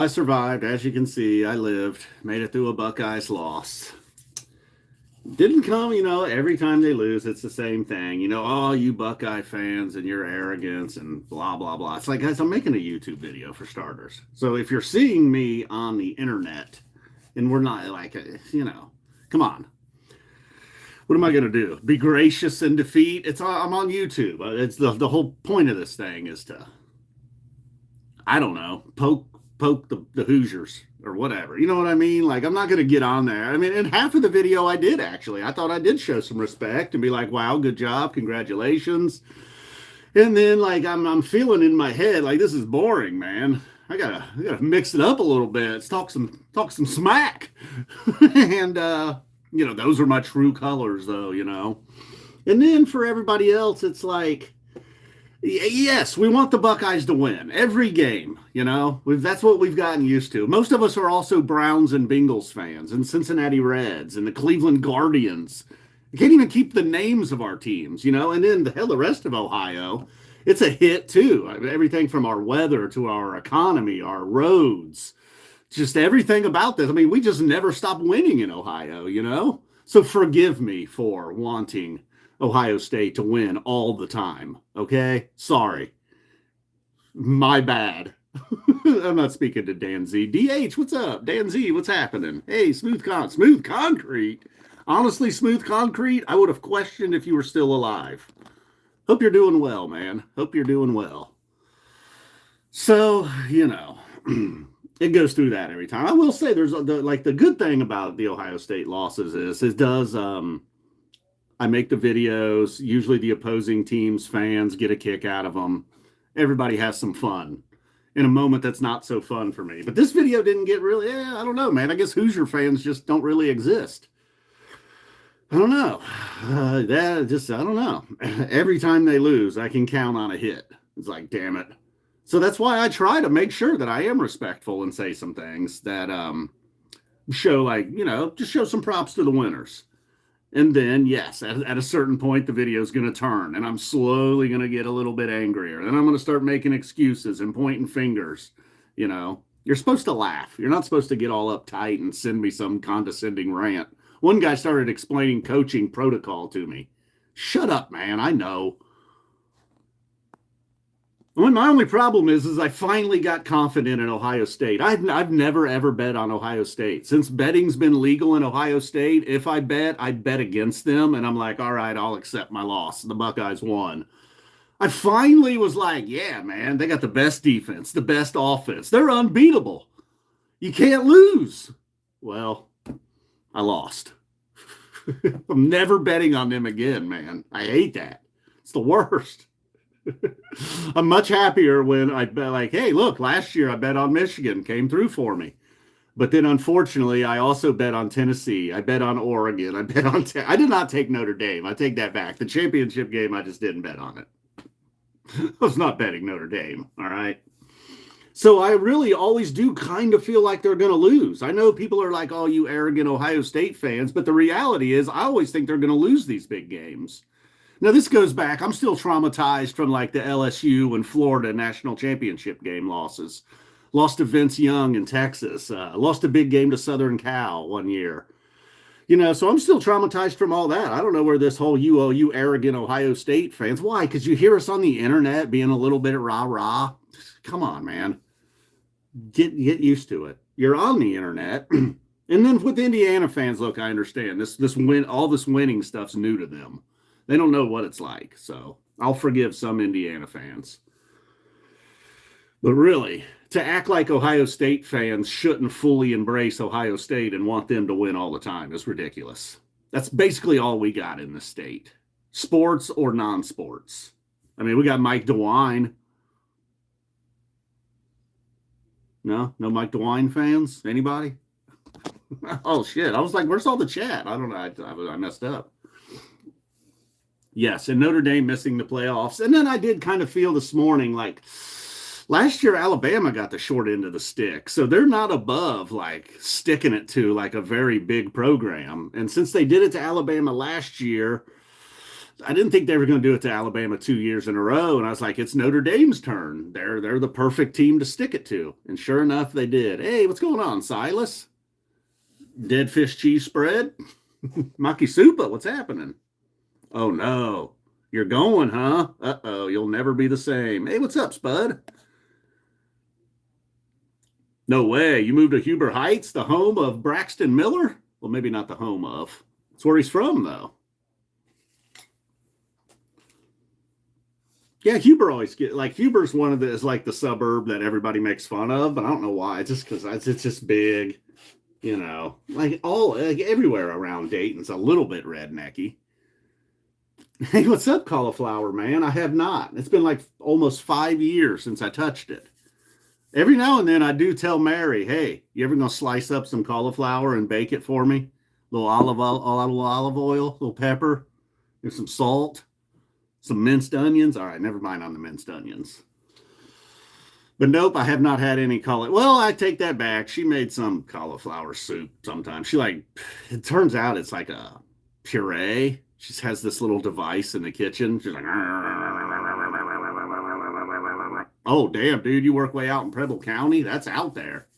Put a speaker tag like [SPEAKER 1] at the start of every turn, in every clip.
[SPEAKER 1] I survived. As you can see, I lived, made it through a Buckeyes loss. Didn't come, every time they lose, it's the same thing. Oh, you Buckeye fans and your arrogance and blah, blah, blah. It's like, guys, I'm making a YouTube video for starters. So if you're seeing me on the internet and we're not like, come on. What am I going to do? Be gracious in defeat? I'm on YouTube. It's the whole point of this thing is to, I don't know, poke the Hoosiers or whatever. You know what I mean? Like, I'm not going to get on there. I mean, in half of the video I did actually. I thought I did show some respect and be like, wow, good job. Congratulations. And then like I'm feeling in my head like this is boring, man. I gotta mix it up a little bit. Let's talk some smack. And those are my true colors though. And then for everybody else, it's like, yes, we want the Buckeyes to win every game. That's what we've gotten used to. Most of us are also Browns and Bengals fans and Cincinnati Reds and the Cleveland Guardians. I can't even keep the names of our teams, and then the rest of Ohio, it's a hit too. I mean, everything from our weather to our economy, our roads, just everything about this. I mean, we just never stop winning in Ohio. So forgive me for wanting Ohio State to win all the time. Okay? Sorry. My bad. I'm not speaking to Dan Z. DH, what's up? Dan Z, what's happening? Hey, smooth concrete. Honestly, smooth concrete, I would have questioned if you were still alive. Hope you're doing well, man. Hope you're doing well. So, it goes through that every time. I will say there's the good thing about the Ohio State losses is it does I make the videos. Usually the opposing team's fans get a kick out of them. Everybody has some fun in a moment that's not so fun for me. But this video didn't get really, I don't know, man. I guess Hoosier fans just don't really exist. I don't know. I don't know. Every time they lose, I can count on a hit. It's like, damn it. So that's why I try to make sure that I am respectful and say some things that show just show some props to the winners. And then, yes, at a certain point, the video is going to turn and I'm slowly going to get a little bit angrier. Then I'm going to start making excuses and pointing fingers. You're supposed to laugh. You're not supposed to get all uptight and send me some condescending rant. One guy started explaining coaching protocol to me. Shut up, man. I know. My only problem is I finally got confident in Ohio State. I've never, ever bet on Ohio State. Since betting's been legal in Ohio State, if I bet against them. And I'm like, all right, I'll accept my loss. The Buckeyes won. I finally was like, yeah, man, they got the best defense, the best offense. They're unbeatable. You can't lose. Well, I lost. I'm never betting on them again, man. I hate that. It's the worst. I'm much happier when I bet like, hey, look, last year I bet on Michigan, came through for me. But then unfortunately, I also bet on Tennessee. I bet on Oregon. I did not take Notre Dame. I take that back. The championship game, I just didn't bet on it. I was not betting Notre Dame. All right. So I really always do kind of feel like they're going to lose. I know people are like, oh, you arrogant Ohio State fans. But the reality is I always think they're going to lose these big games. Now, this goes back. I'm still traumatized from like the LSU and Florida national championship game losses. Lost to Vince Young in Texas. Lost a big game to Southern Cal one year. So I'm still traumatized from all that. I don't know where this whole you arrogant Ohio State fans. Why? Because you hear us on the internet being a little bit rah-rah. Come on, man. Get used to it. You're on the internet. And then with Indiana fans, look, I understand. All this winning stuff's new to them. They don't know what it's like. So I'll forgive some Indiana fans. But really, to act like Ohio State fans shouldn't fully embrace Ohio State and want them to win all the time is ridiculous. That's basically all we got in the state. Sports or non-sports. I mean, we got Mike DeWine. No Mike DeWine fans? Anybody? Oh, shit. I was like, where's all the chat? I don't know. I messed up. Yes, and Notre Dame missing the playoffs. And then I did kind of feel this morning like last year Alabama got the short end of the stick. So they're not above like sticking it to like a very big program. And since they did it to Alabama last year, I didn't think they were going to do it to Alabama 2 years in a row, and I was like, it's Notre Dame's turn. They're the perfect team to stick it to, and sure enough, they did. Hey, what's going on, Silas? Dead fish cheese spread, Maki Supa. What's happening? Oh no, you're going, huh? Uh-oh, you'll never be the same. Hey, what's up, Spud? No way. You moved to Huber Heights, the home of Braxton Miller? Well, maybe not the home of. It's where he's from, though. Yeah, Huber always get like Huber's one of the is like the suburb that everybody makes fun of, but I don't know why. It's just because it's just big, like everywhere around Dayton's a little bit rednecky. Hey, what's up, cauliflower man? I have not. It's been like almost 5 years since I touched it. Every now and then I do tell Mary, hey, you ever gonna slice up some cauliflower and bake it for me? Little olive oil, little pepper, and some salt, some minced onions. All right, never mind on the minced onions. But nope, I have not had any cauliflower. Well, I take that back. She made some cauliflower soup sometimes. It turns out it's like a puree. She just has this little device in the kitchen. She's like, oh, damn, dude, you work way out in Preble County? That's out there.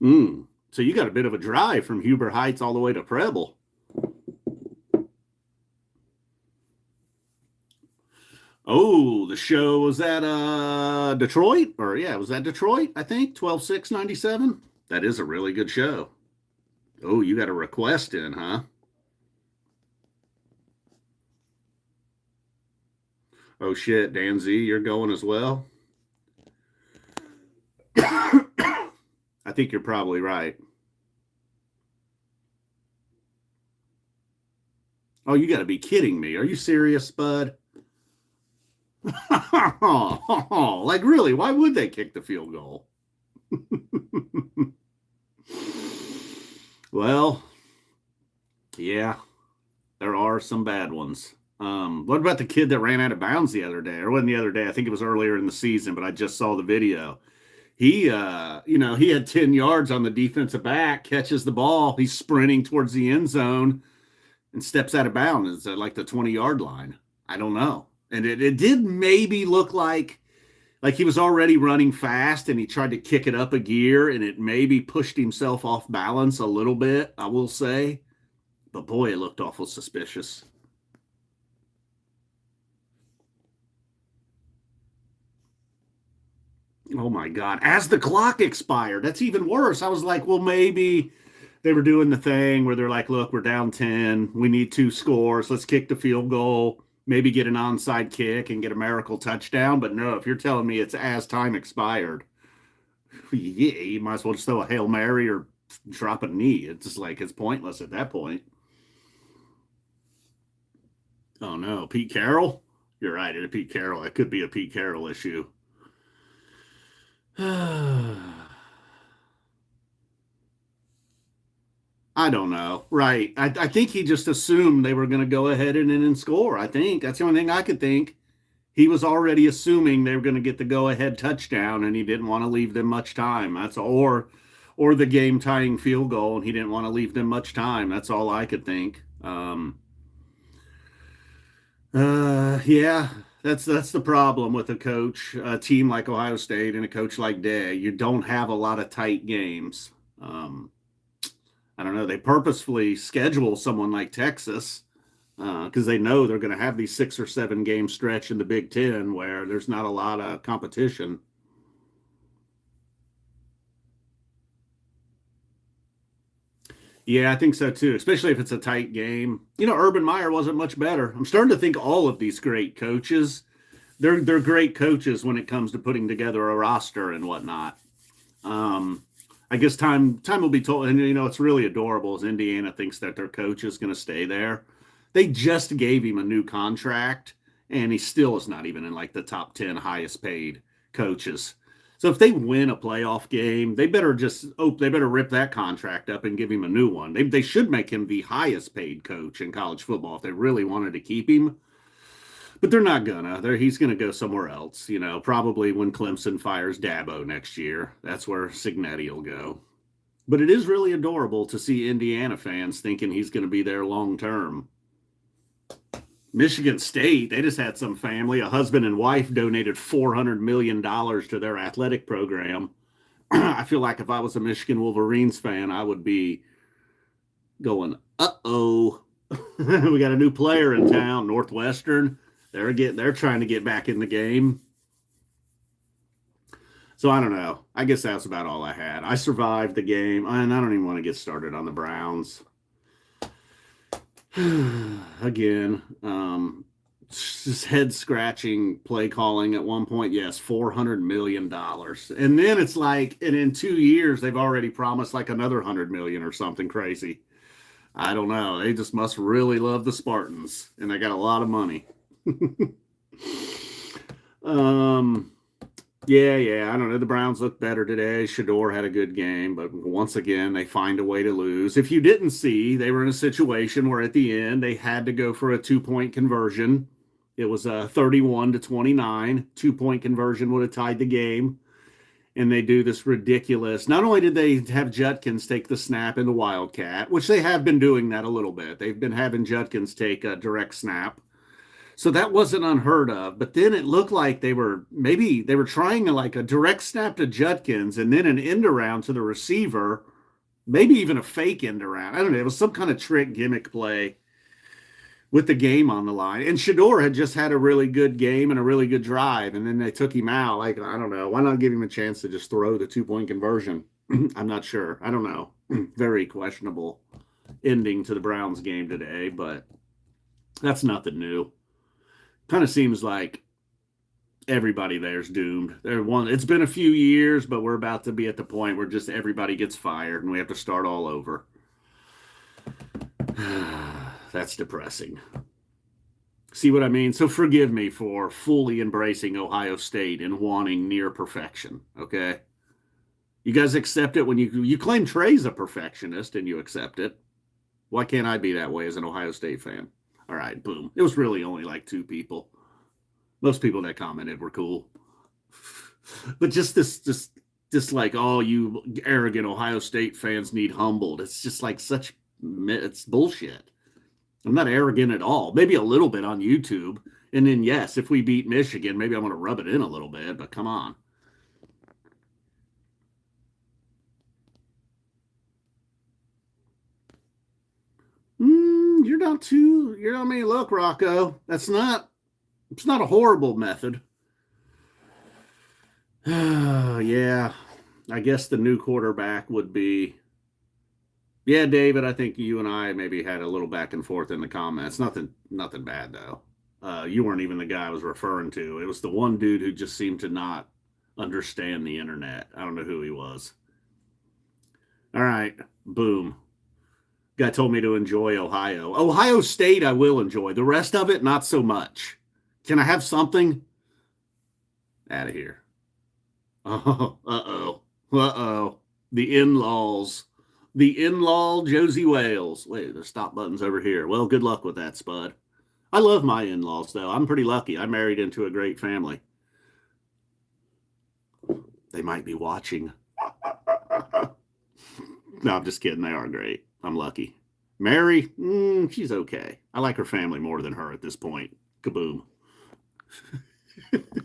[SPEAKER 1] So you got a bit of a drive from Huber Heights all the way to Preble. Oh, the show was at Detroit? Or, yeah, was that Detroit, I think? 12/6/97? That is a really good show. Oh, you got a request in, huh? Oh, shit, Dan Z, you're going as well? I think you're probably right. Oh, you got to be kidding me. Are you serious, Spud? Like, really, why would they kick the field goal? Well, yeah, there are some bad ones. What about the kid that ran out of bounds the other day? Or wasn't the other day? I think it was earlier in the season, but I just saw the video. He he had 10 yards on the defensive back, catches the ball. He's sprinting towards the end zone and steps out of bounds. It's at like the 20-yard line. I don't know. And it did maybe look like he was already running fast and he tried to kick it up a gear and it maybe pushed himself off balance a little bit, I will say. But boy, it looked awful suspicious. Oh my God. As the clock expired, that's even worse. I was like, well, maybe they were doing the thing where they're like, look, we're down 10. We need 2 scores. Let's kick the field goal, maybe get an onside kick and get a miracle touchdown. But no, if you're telling me it's as time expired, yeah, you might as well just throw a Hail Mary or drop a knee. It's just like it's pointless at that point. Oh no, Pete Carroll? You're right, it's Pete Carroll. It could be a Pete Carroll issue. I don't know. Right. I think he just assumed they were going to go ahead and score. I think that's the only thing I could think. He was already assuming they were going to get the go ahead touchdown and he didn't want to leave them much time. That's or the game tying field goal and he didn't want to leave them much time. That's all I could think. Yeah, that's the problem with a team like Ohio State and a coach like Day. You don't have a lot of tight games. I don't know. They purposefully schedule someone like Texas because they know they're going to have these 6 or 7 game stretch in the Big Ten where there's not a lot of competition. Yeah, I think so too, especially if it's a tight game. Urban Meyer wasn't much better. I'm starting to think all of these great coaches, they're great coaches when it comes to putting together a roster and whatnot. I guess time will be told. And it's really adorable as Indiana thinks that their coach is going to stay there. They just gave him a new contract, and he still is not even in like the top 10 highest paid coaches. So if they win a playoff game, they better rip that contract up and give him a new one. They should make him the highest paid coach in college football if they really wanted to keep him. But they're not gonna. He's gonna go somewhere else. Probably when Clemson fires Dabo next year, that's where Cignetti will go. But it is really adorable to see Indiana fans thinking he's going to be there long term. Michigan State, they just had some family, a husband and wife donated $400 million to their athletic program. I feel like if I was a Michigan Wolverines fan, I would be going, uh-oh, we got a new player in town, Northwestern. They're trying to get back in the game. So I don't know. I guess that's about all I had. I survived the game, and I don't even want to get started on the Browns. Again, just head scratching play calling at one point. Yes, $400 million. And then it's like, and in 2 years, they've already promised like another 100 million or something crazy. I don't know. They just must really love the Spartans, and they got a lot of money. Yeah. I don't know. The Browns looked better today. Shador had a good game, but once again, they find a way to lose. If you didn't see, they were in a situation where at the end they had to go for a 2-point conversion. It was a 31-29. 2-point conversion would have tied the game. And they do this ridiculous. Not only did they have Judkins take the snap in the Wildcat, which they have been doing that a little bit. They've been having Judkins take a direct snap. So that wasn't unheard of. But then it looked like they were trying like a direct snap to Judkins and then an end around to the receiver, maybe even a fake end around. I don't know. It was some kind of trick gimmick play with the game on the line. And Shador had just had a really good game and a really good drive. And then they took him out. Like, I don't know. Why not give him a chance to just throw the 2-point conversion? I'm not sure. I don't know. Very questionable ending to the Browns game today, but that's nothing new. Kind of seems like everybody there's doomed. It's been a few years, but we're about to be at the point where just everybody gets fired and we have to start all over. That's depressing. See what I mean? So forgive me for fully embracing Ohio State and wanting near perfection, okay? You guys accept it when you claim Trey's a perfectionist and you accept it. Why can't I be that way as an Ohio State fan? All right, boom. It was really only like 2 people. Most people that commented were cool. But just like, oh, you arrogant Ohio State fans need humbled. It's just like it's bullshit. I'm not arrogant at all. Maybe a little bit on YouTube. And then, yes, if we beat Michigan, maybe I'm going to rub it in a little bit, but come on. I mean, look, Rocco, it's not a horrible method. Yeah, I guess the new quarterback would be, yeah, David, I think you and I maybe had a little back and forth in the comments. Nothing bad though. You weren't even the guy I was referring to. It was the one dude who just seemed to not understand the internet. I don't know who he was. All right, boom. Guy told me to enjoy Ohio. Ohio State, I will enjoy. The rest of it, not so much. Can I have something? Out of here. Oh, uh-oh. The in-laws. The in-law Josie Wales. Wait, the stop button's over here. Well, good luck with that, Spud. I love my in-laws, though. I'm pretty lucky. I married into a great family. They might be watching. No, I'm just kidding. They are great. I'm lucky. Mary, she's okay. I like her family more than her at this point. Kaboom.